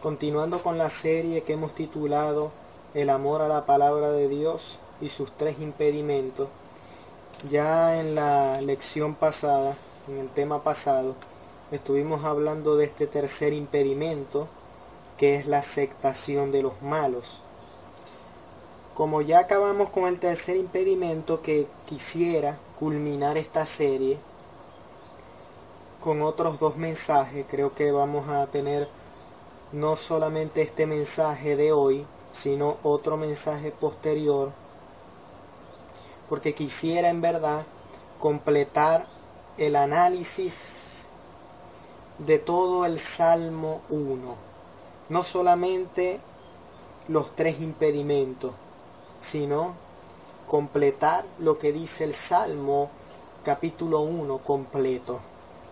Continuando con la serie que hemos titulado El amor a la palabra de Dios y sus tres impedimentos, ya en la lección pasada, en el tema pasado, estuvimos hablando de este tercer impedimento, que es la aceptación de los malos. Como ya acabamos con el tercer impedimento, que quisiera culminar esta serie con otros dos mensajes. Creo que vamos a tener no solamente este mensaje de hoy, sino otro mensaje posterior, porque quisiera en verdad completar el análisis de todo el Salmo 1, no solamente los tres impedimentos, sino completar lo que dice el Salmo capítulo 1 completo.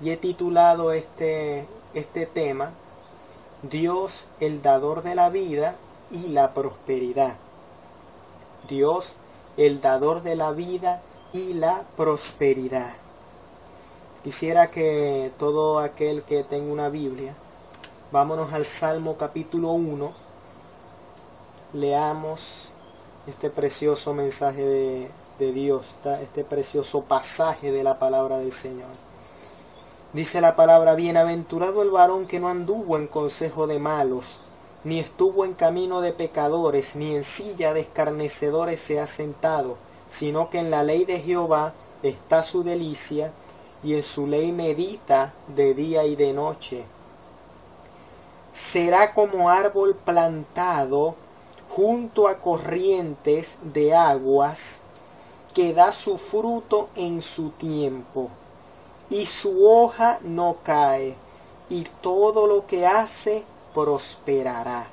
Y he titulado este tema Dios, el dador de la vida y la prosperidad. Dios, el dador de la vida y la prosperidad. Quisiera que todo aquel que tenga una Biblia, vámonos al Salmo capítulo 1, leamos este precioso mensaje de Dios, este precioso pasaje de la palabra del Señor. Dice la palabra: bienaventurado el varón que no anduvo en consejo de malos, ni estuvo en camino de pecadores, ni en silla de escarnecedores se ha sentado, sino que en la ley de Jehová está su delicia, y en su ley medita de día y de noche. Será como árbol plantado junto a corrientes de aguas, que da su fruto en su tiempo, y su hoja no cae, y todo lo que hace prosperará.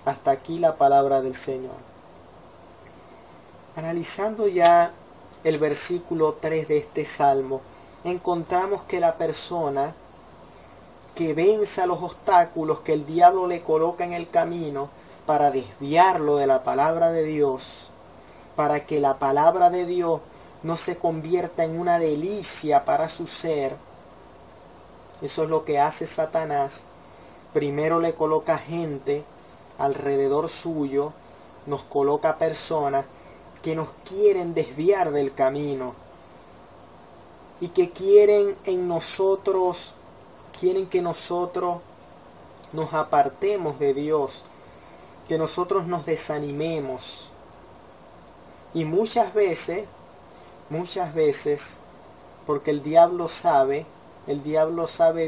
Hasta aquí la palabra del Señor. Analizando ya el versículo 3 de este salmo, encontramos que la persona que venza los obstáculos que el diablo le coloca en el camino para desviarlo de la palabra de Dios, para que la palabra de Dios no se convierta en una delicia para su ser. Eso es lo que hace Satanás. Primero le coloca gente alrededor suyo, nos coloca personas que nos quieren desviar del camino y que quieren que nosotros nos apartemos de Dios, que nosotros nos desanimemos. Y muchas veces, porque el diablo sabe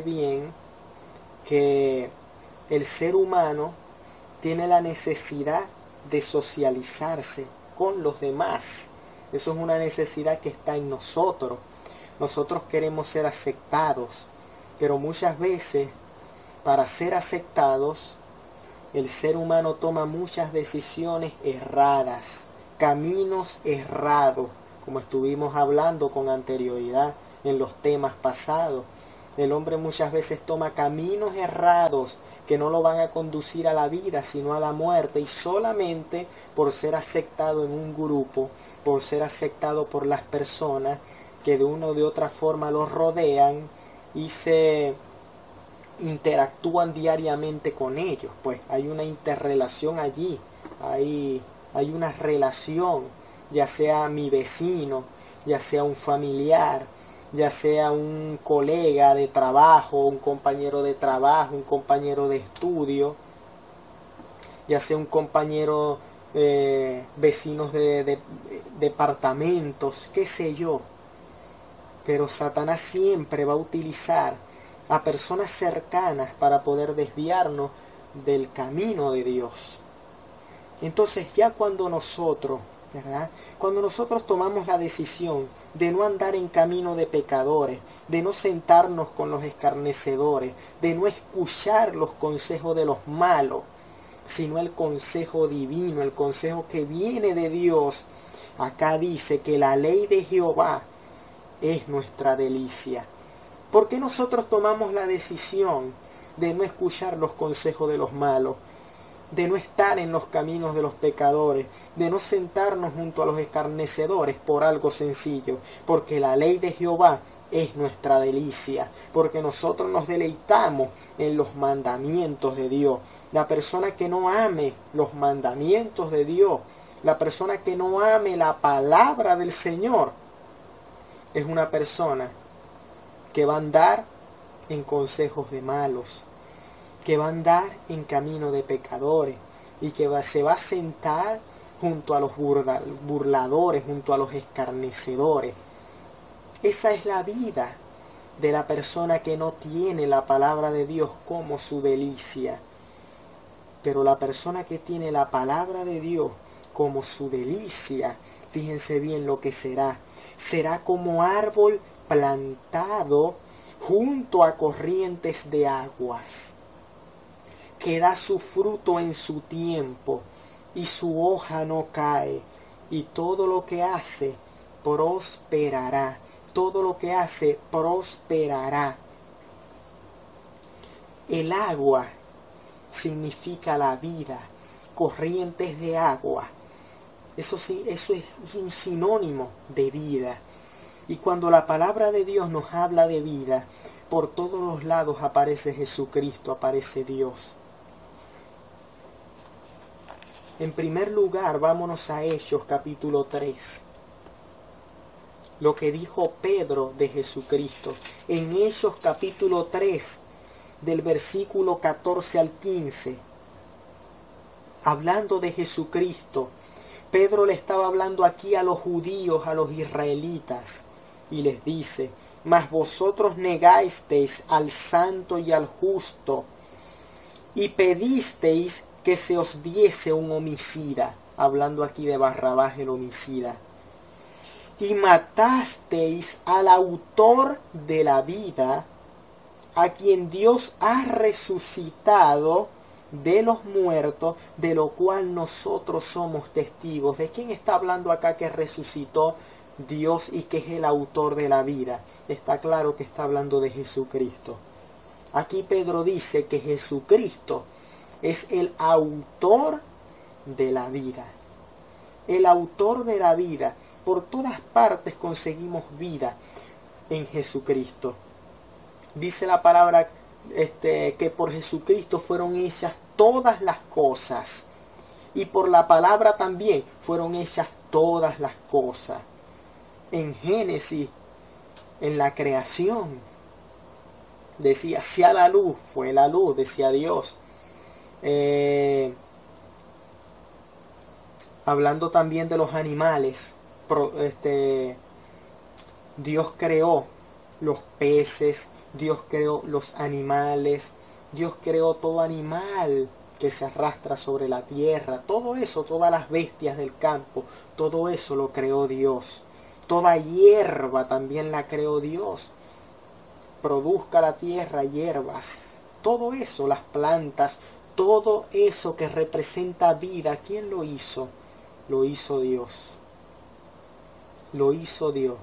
bien que el ser humano tiene la necesidad de socializarse con los demás. Eso es una necesidad que está en nosotros. Nosotros queremos ser aceptados, pero muchas veces para ser aceptados el ser humano toma muchas decisiones erradas, caminos errados, como estuvimos hablando con anterioridad en los temas pasados. El hombre muchas veces toma caminos errados que no lo van a conducir a la vida, sino a la muerte, y solamente por ser aceptado en un grupo, por ser aceptado por las personas que de una o de otra forma los rodean y se interactúan diariamente con ellos, pues hay una interrelación allí, hay una relación, ya sea mi vecino, ya sea un familiar, ya sea un colega de trabajo, un compañero de trabajo, un compañero de estudio, ya sea un compañero, vecinos de departamentos, qué sé yo. Pero Satanás siempre va a utilizar a personas cercanas para poder desviarnos del camino de Dios. Entonces ya cuando nosotros tomamos la decisión de no andar en camino de pecadores, de no sentarnos con los escarnecedores, de no escuchar los consejos de los malos, sino el consejo divino, el consejo que viene de Dios, acá dice que la ley de Jehová es nuestra delicia. ¿Por qué nosotros tomamos la decisión de no escuchar los consejos de los malos? de no estar en los caminos de los pecadores, de no sentarnos junto a los escarnecedores por algo sencillo, porque la ley de Jehová es nuestra delicia, porque nosotros nos deleitamos en los mandamientos de Dios. La persona que no ame los mandamientos de Dios, la persona que no ame la palabra del Señor, es una persona que va a andar en consejos de malos, que va a andar en camino de pecadores y que se va a sentar junto a los burladores, junto a los escarnecedores. Esa es la vida de la persona que no tiene la palabra de Dios como su delicia. Pero la persona que tiene la palabra de Dios como su delicia, fíjense bien lo que será. Será como árbol plantado junto a corrientes de aguas, que da su fruto en su tiempo, y su hoja no cae, y todo lo que hace prosperará. Todo lo que hace prosperará. El agua significa la vida, corrientes de agua. Eso es un sinónimo de vida. Y cuando la palabra de Dios nos habla de vida, por todos los lados aparece Jesucristo, aparece Dios. En primer lugar, vámonos a Hechos capítulo 3. Lo que dijo Pedro de Jesucristo. En Hechos capítulo 3, del versículo 14 al 15, hablando de Jesucristo, Pedro le estaba hablando aquí a los judíos, a los israelitas, y les dice: mas vosotros negasteis al santo y al justo, y pedisteis que se os diese un homicida, hablando aquí de Barrabás el homicida, y matasteis al autor de la vida, a quien Dios ha resucitado de los muertos, de lo cual nosotros somos testigos. ¿De quién está hablando acá que resucitó Dios y que es el autor de la vida? Está claro que está hablando de Jesucristo. Aquí Pedro dice que Jesucristo es el autor de la vida. El autor de la vida. Por todas partes conseguimos vida en Jesucristo. Dice la palabra que por Jesucristo fueron hechas todas las cosas. Y por la palabra también fueron hechas todas las cosas. En Génesis, en la creación, decía: sea la luz, fue la luz, decía Dios. Hablando también de los animales, Dios creó los peces, Dios creó los animales, Dios creó todo animal que se arrastra sobre la tierra, todo eso, todas las bestias del campo, todo eso lo creó Dios. Toda hierba también la creó Dios. Produzca la tierra hierbas, todo eso, las plantas, todo eso que representa vida. ¿Quién lo hizo? Lo hizo Dios. Lo hizo Dios.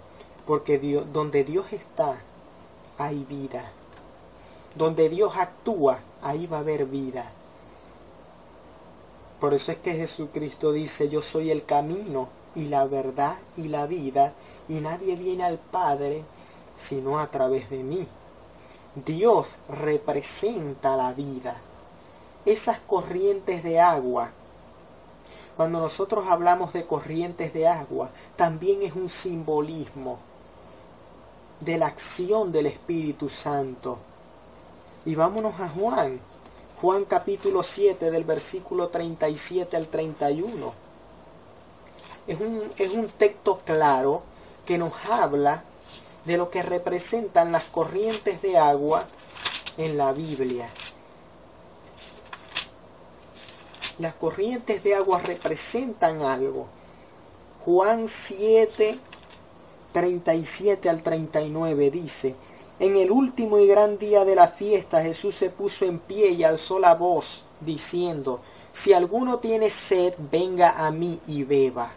Porque Dios, donde Dios está, hay vida. Donde Dios actúa, ahí va a haber vida. Por eso es que Jesucristo dice: yo soy el camino y la verdad y la vida, y nadie viene al Padre sino a través de mí. Dios representa la vida. Esas corrientes de agua, cuando nosotros hablamos de corrientes de agua, también es un simbolismo de la acción del Espíritu Santo. Y vámonos a Juan. Juan capítulo 7 del versículo 37 al 31. Es un texto claro que nos habla de lo que representan las corrientes de agua en la Biblia. Las corrientes de agua representan algo. Juan 7, 37 al 39 dice: en el último y gran día de la fiesta, Jesús se puso en pie y alzó la voz, diciendo: si alguno tiene sed, venga a mí y beba.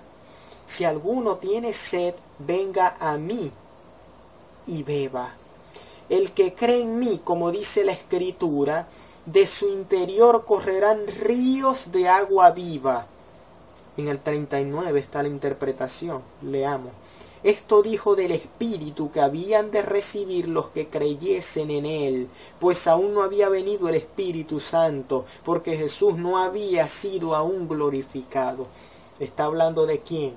Si alguno tiene sed, venga a mí y beba. El que cree en mí, como dice la Escritura, de su interior correrán ríos de agua viva. En el 39 está la interpretación, leamos. Esto dijo del Espíritu que habían de recibir los que creyesen en Él, pues aún no había venido el Espíritu Santo, porque Jesús no había sido aún glorificado. ¿Está hablando de quién?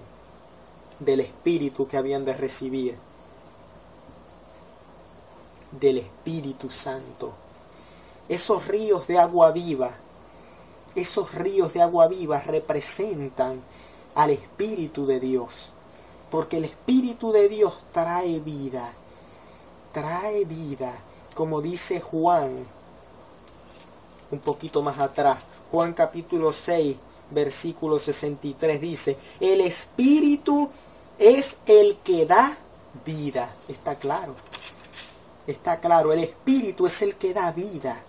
Del Espíritu que habían de recibir. Del Espíritu Santo. Esos ríos de agua viva, esos ríos de agua viva representan al Espíritu de Dios. Porque el Espíritu de Dios trae vida, como dice Juan, un poquito más atrás, Juan capítulo 6, versículo 63 dice, el Espíritu es el que da vida. Está claro, el Espíritu es el que da vida.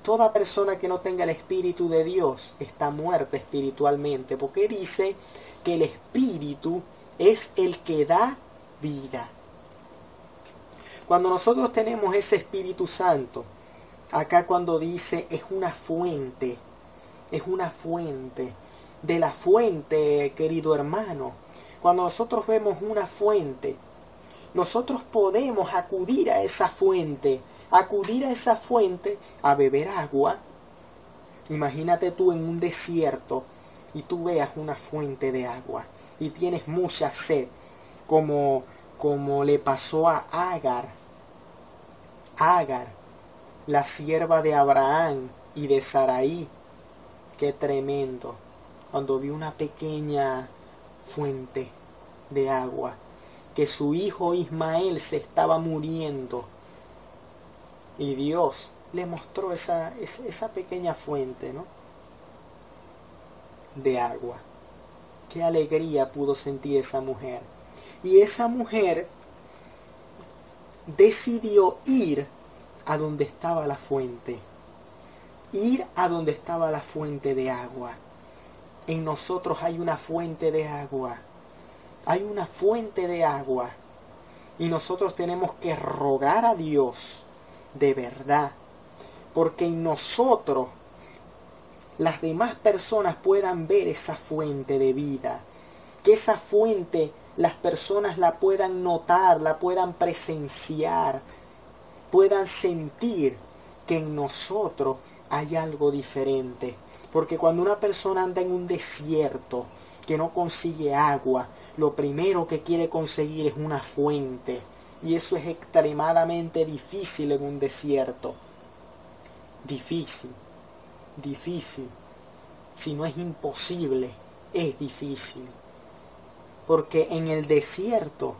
Toda persona que no tenga el Espíritu de Dios está muerta espiritualmente, porque dice que el Espíritu es el que da vida. Cuando nosotros tenemos ese Espíritu Santo, acá cuando dice es una fuente, de la fuente, querido hermano. Cuando nosotros vemos una fuente, nosotros podemos acudir a esa fuente a beber agua. Imagínate tú en un desierto y tú veas una fuente de agua y tienes mucha sed, como le pasó a Agar, la sierva de Abraham y de Sarai. Qué tremendo, cuando vio una pequeña fuente de agua, que su hijo Ismael se estaba muriendo, y Dios le mostró esa pequeña fuente, ¿no?, de agua. Qué alegría pudo sentir esa mujer. Y esa mujer decidió ir a donde estaba la fuente. Ir a donde estaba la fuente de agua. En nosotros hay una fuente de agua. Hay una fuente de agua. Y nosotros tenemos que rogar a Dios de verdad. Porque en nosotros las demás personas puedan ver esa fuente de vida, que esa fuente las personas la puedan notar, la puedan presenciar, puedan sentir que en nosotros hay algo diferente. Porque cuando una persona anda en un desierto que no consigue agua, lo primero que quiere conseguir es una fuente, y eso es extremadamente difícil en un desierto. Difícil. Si no es imposible, es difícil. Porque en el desierto,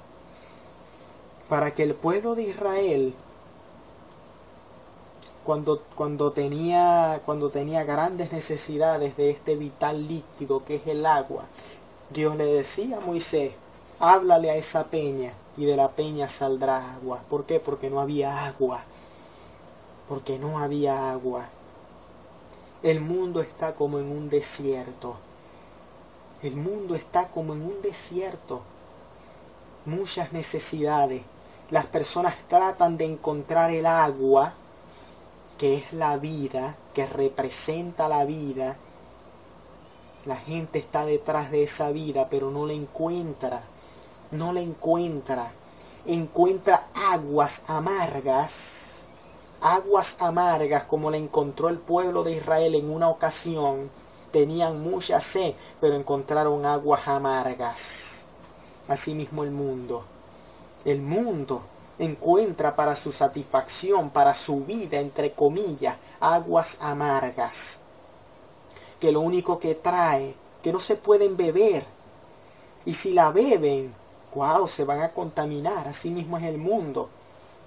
para que el pueblo de Israel, cuando tenía grandes necesidades de este vital líquido que es el agua, Dios le decía a Moisés, háblale a esa peña y de la peña saldrá agua. ¿Por qué? Porque no había agua. El mundo está como en un desierto. Muchas necesidades. Las personas tratan de encontrar el agua, que es la vida, que representa la vida. La gente está detrás de esa vida, pero no la encuentra. Encuentra aguas amargas como la encontró el pueblo de Israel en una ocasión. Tenían mucha sed, pero encontraron aguas amargas. Asimismo el mundo encuentra para su satisfacción, para su vida, entre comillas, aguas amargas, que lo único que trae, que no se pueden beber, y si la beben, wow, se van a contaminar. Asimismo es el mundo.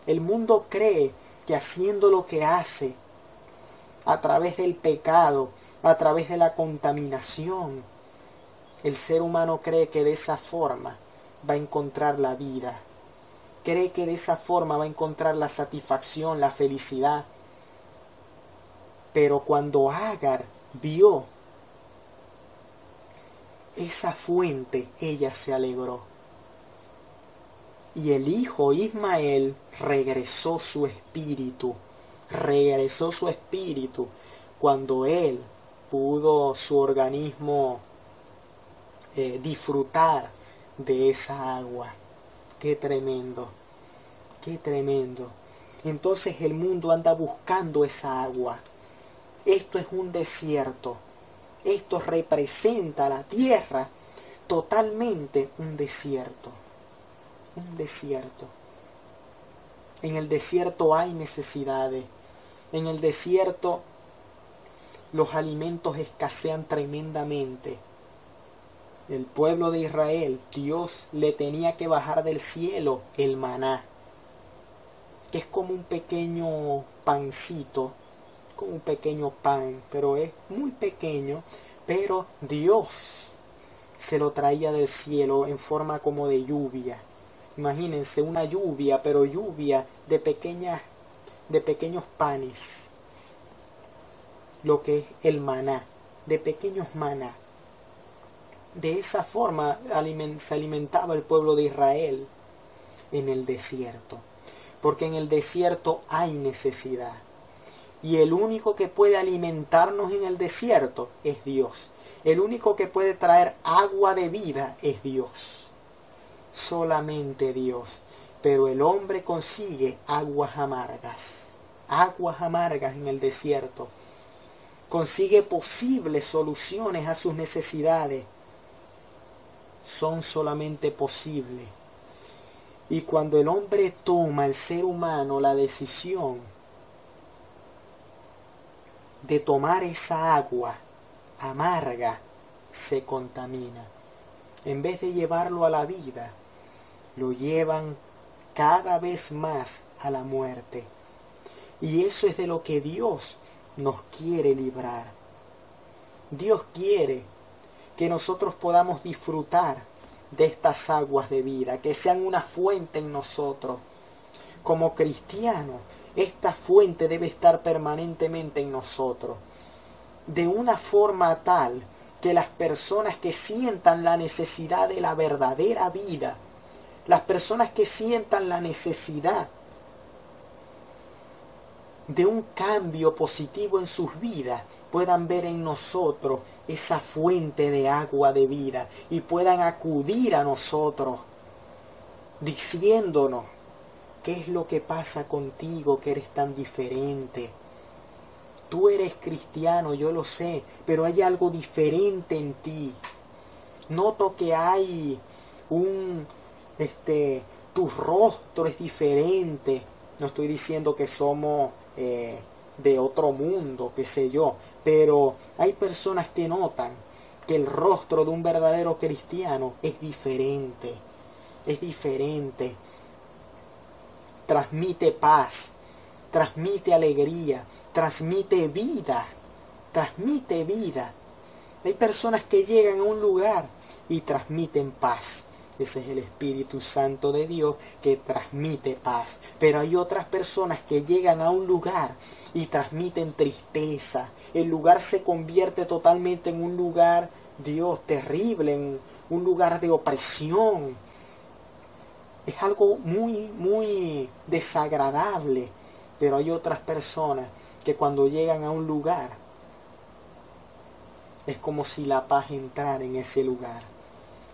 El mundo cree que haciendo lo que hace, a través del pecado, a través de la contaminación, el ser humano cree que de esa forma va a encontrar la vida. Cree que de esa forma va a encontrar la satisfacción, la felicidad. Pero cuando Agar vio esa fuente, ella se alegró. Y el hijo Ismael regresó su espíritu. regresó su espíritu cuando él pudo su organismo disfrutar de esa agua. Qué tremendo, qué tremendo. Entonces el mundo anda buscando esa agua. Esto es un desierto. Esto representa la tierra, totalmente un desierto. Un desierto. En el desierto hay necesidades. En el desierto los alimentos escasean tremendamente. El pueblo de Israel, Dios le tenía que bajar del cielo el maná, que es como un pequeño pancito, como un pequeño pan, pero es muy pequeño, pero Dios se lo traía del cielo en forma como de lluvia. Imagínense una lluvia, pero lluvia de pequeños panes, lo que es el maná, de pequeños maná. De esa forma se alimentaba el pueblo de Israel en el desierto, porque en el desierto hay necesidad. Y el único que puede alimentarnos en el desierto es Dios. El único que puede traer agua de vida es Dios. Solamente Dios. Pero el hombre consigue aguas amargas en el desierto. Consigue posibles soluciones a sus necesidades. Son solamente posibles. Y cuando el hombre toma, el ser humano, la decisión de tomar esa agua amarga, se contamina. En vez de llevarlo a la vida, lo llevan cada vez más a la muerte. Y eso es de lo que Dios nos quiere librar. Dios quiere que nosotros podamos disfrutar de estas aguas de vida, que sean una fuente en nosotros. Como cristianos, esta fuente debe estar permanentemente en nosotros, de una forma tal que las personas que sientan la necesidad de la verdadera vida, las personas que sientan la necesidad de un cambio positivo en sus vidas, puedan ver en nosotros esa fuente de agua de vida y puedan acudir a nosotros diciéndonos: ¿qué es lo que pasa contigo que eres tan diferente? Tú eres cristiano, yo lo sé, pero hay algo diferente en ti. Noto que hay tu rostro es diferente. No estoy diciendo que somos de otro mundo, qué sé yo, pero hay personas que notan que el rostro de un verdadero cristiano es diferente. Es diferente. Transmite paz, transmite alegría, transmite vida, transmite vida. Hay personas que llegan a un lugar y transmiten paz. Ese es el Espíritu Santo de Dios que transmite paz. Pero hay otras personas que llegan a un lugar y transmiten tristeza. El lugar se convierte totalmente en un lugar, Dios, terrible, en un lugar de opresión. Es algo muy, muy desagradable. Pero hay otras personas que cuando llegan a un lugar, es como si la paz entrara en ese lugar.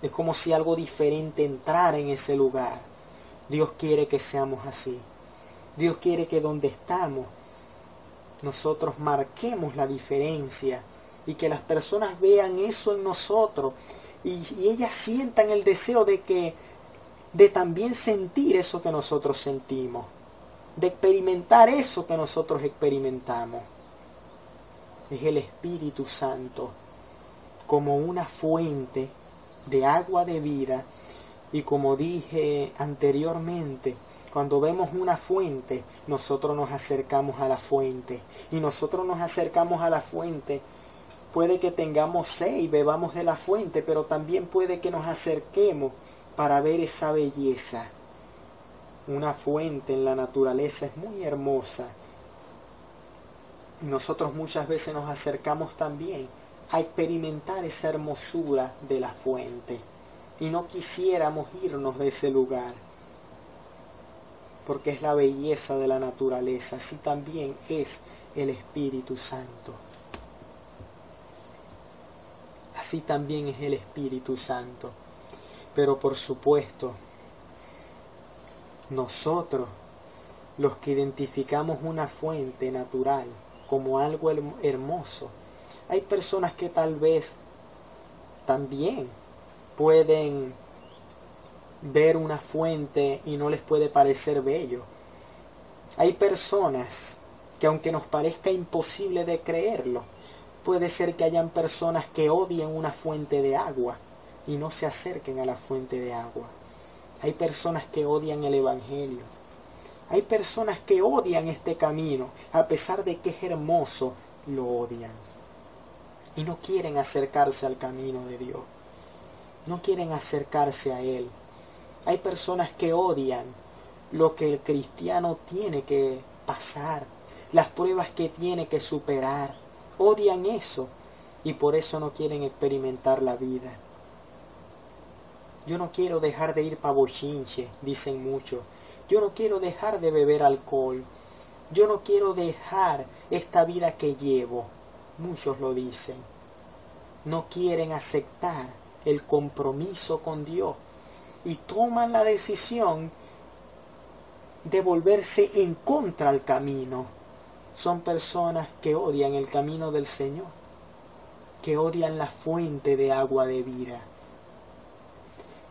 Es como si algo diferente entrara en ese lugar. Dios quiere que seamos así. Dios quiere que donde estamos, nosotros marquemos la diferencia y que las personas vean eso en nosotros y ellas sientan el deseo de también sentir eso que nosotros sentimos, de experimentar eso que nosotros experimentamos. Es el Espíritu Santo como una fuente de agua de vida. Y como dije anteriormente, cuando vemos una fuente, nosotros nos acercamos a la fuente. Y nosotros nos acercamos a la fuente. Puede que tengamos sed y bebamos de la fuente, pero también puede que nos acerquemos para ver esa belleza. Una fuente en la naturaleza es muy hermosa. Y nosotros muchas veces nos acercamos también a experimentar esa hermosura de la fuente. Y no quisiéramos irnos de ese lugar. porque es la belleza de la naturaleza. Así también es el Espíritu Santo. Así también es el Espíritu Santo. Pero por supuesto, nosotros, los que identificamos una fuente natural como algo hermoso, hay personas que tal vez también pueden ver una fuente y no les puede parecer bello. Hay personas que, aunque nos parezca imposible de creerlo, puede ser que hayan personas que odien una fuente de agua y no se acerquen a la fuente de agua. Hay personas que odian el Evangelio. Hay personas que odian este camino, a pesar de que es hermoso, lo odian. Y no quieren acercarse al camino de Dios. No quieren acercarse a Él. Hay personas que odian lo que el cristiano tiene que pasar, las pruebas que tiene que superar. Odian eso y por eso no quieren experimentar la vida. Yo no quiero dejar de ir pa' bochinche, dicen muchos. Yo no quiero dejar de beber alcohol. Yo no quiero dejar esta vida que llevo. Muchos lo dicen. No quieren aceptar el compromiso con Dios y toman la decisión de volverse en contra al camino. Son personas que odian el camino del Señor, que odian la fuente de agua de vida,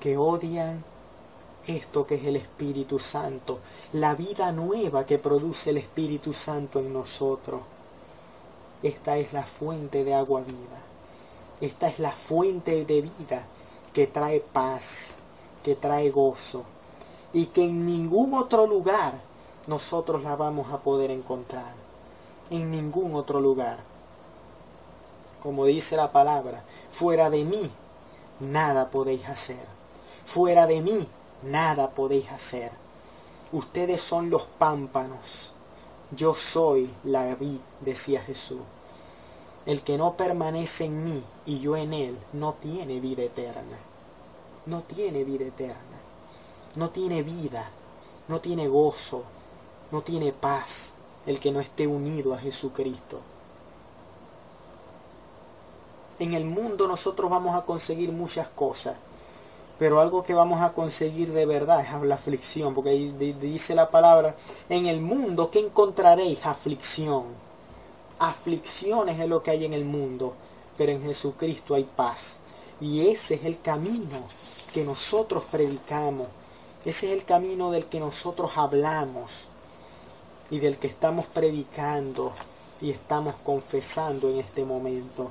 que odian esto que es el Espíritu Santo, la vida nueva que produce el Espíritu Santo en nosotros. Esta es la fuente de agua viva. Esta es la fuente de vida que trae paz, que trae gozo, y que en ningún otro lugar nosotros la vamos a poder encontrar. En ningún otro lugar. Como dice la palabra, fuera de mí nada podéis hacer. Fuera de mí nada podéis hacer. Ustedes son los pámpanos. Yo soy la vid, decía Jesús. El que no permanece en mí y yo en él no tiene vida eterna. No tiene vida eterna. No tiene vida. No tiene gozo. No tiene paz. El que no esté unido a Jesucristo. En el mundo nosotros vamos a conseguir muchas cosas, pero algo que vamos a conseguir de verdad es la aflicción, porque ahí dice la palabra, en el mundo, ¿qué encontraréis? Aflicción. Aflicciones es lo que hay en el mundo, pero en Jesucristo hay paz. Y ese es el camino que nosotros predicamos. Ese es el camino del que nosotros hablamos y del que estamos predicando y estamos confesando en este momento.